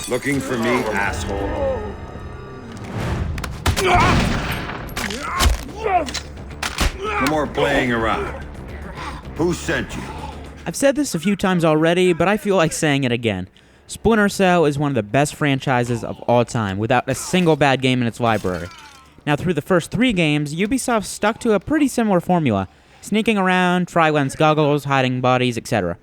Looking for me, asshole? No more playing around. Who sent you? I've said this a few times already, but I feel like saying it again. Splinter Cell is one of the best franchises of all time, without a single bad game in its library. Now, through the first 3 games, Ubisoft stuck to a pretty similar formula: sneaking around, tri-lens goggles, hiding bodies, etc.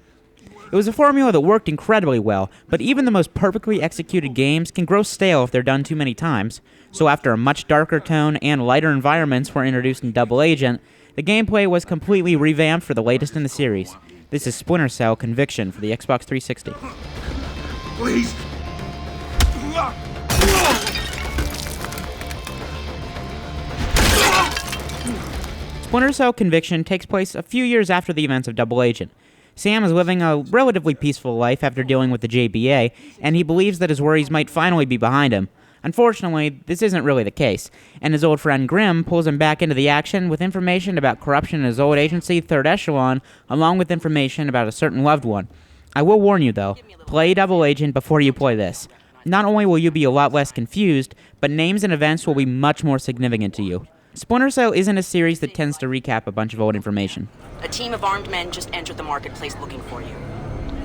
It was a formula that worked incredibly well, but even the most perfectly executed games can grow stale if they're done too many times. So after a much darker tone and lighter environments were introduced in Double Agent, the gameplay was completely revamped for the latest in the series. This is Splinter Cell Conviction for the Xbox 360. Please. Splinter Cell Conviction takes place a few years after the events of Double Agent. Sam is living a relatively peaceful life after dealing with the JBA, and he believes that his worries might finally be behind him. Unfortunately, this isn't really the case, and his old friend Grimm pulls him back into the action with information about corruption in his old agency, Third Echelon, along with information about a certain loved one. I will warn you though, play Double Agent before you play this. Not only will you be a lot less confused, but names and events will be much more significant to you. Splinter Cell isn't a series that tends to recap a bunch of old information. A team of armed men just entered the marketplace looking for you.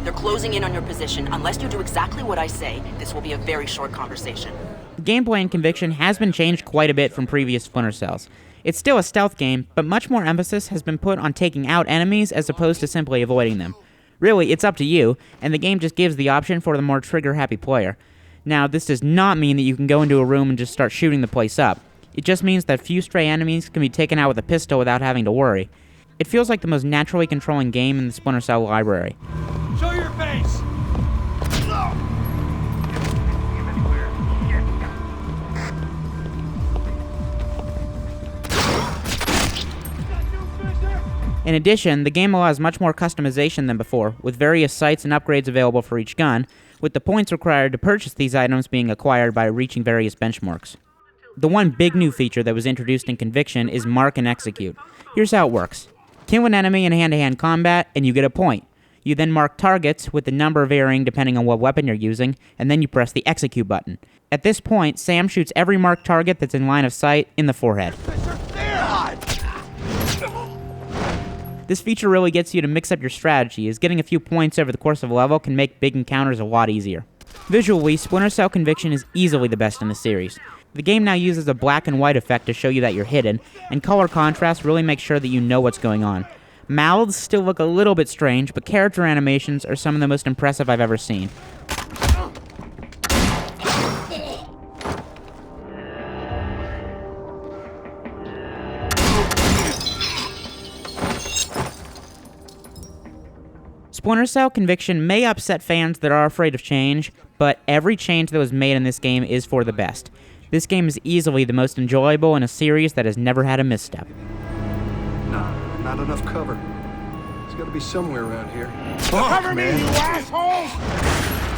They're closing in on your position. Unless you do exactly what I say, this will be a very short conversation. Gameplay in Conviction has been changed quite a bit from previous Splinter Cells. It's still a stealth game, but much more emphasis has been put on taking out enemies as opposed to simply avoiding them. Really, it's up to you, and the game just gives the option for the more trigger-happy player. Now, this does not mean that you can go into a room and just start shooting the place up. It just means that few stray enemies can be taken out with a pistol without having to worry. It feels like the most naturally controlling game in the Splinter Cell library. Show your face! In addition, the game allows much more customization than before, with various sights and upgrades available for each gun, with the points required to purchase these items being acquired by reaching various benchmarks. The one big new feature that was introduced in Conviction is Mark and Execute. Here's how it works. Kill an enemy in hand-to-hand combat, and you get a point. You then mark targets with the number varying depending on what weapon you're using, and then you press the Execute button. At this point, Sam shoots every marked target that's in line of sight in the forehead. This feature really gets you to mix up your strategy, as getting a few points over the course of a level can make big encounters a lot easier. Visually, Splinter Cell Conviction is easily the best in the series. The game now uses a black and white effect to show you that you're hidden, and color contrast really makes sure that you know what's going on. Mouths still look a little bit strange, but character animations are some of the most impressive I've ever seen. Splinter Cell Conviction may upset fans that are afraid of change, but every change that was made in this game is for the best. This game is easily the most enjoyable in a series that has never had a misstep. No, not enough cover. There's got to be somewhere around here. Fuck, Cover me, man. you assholes!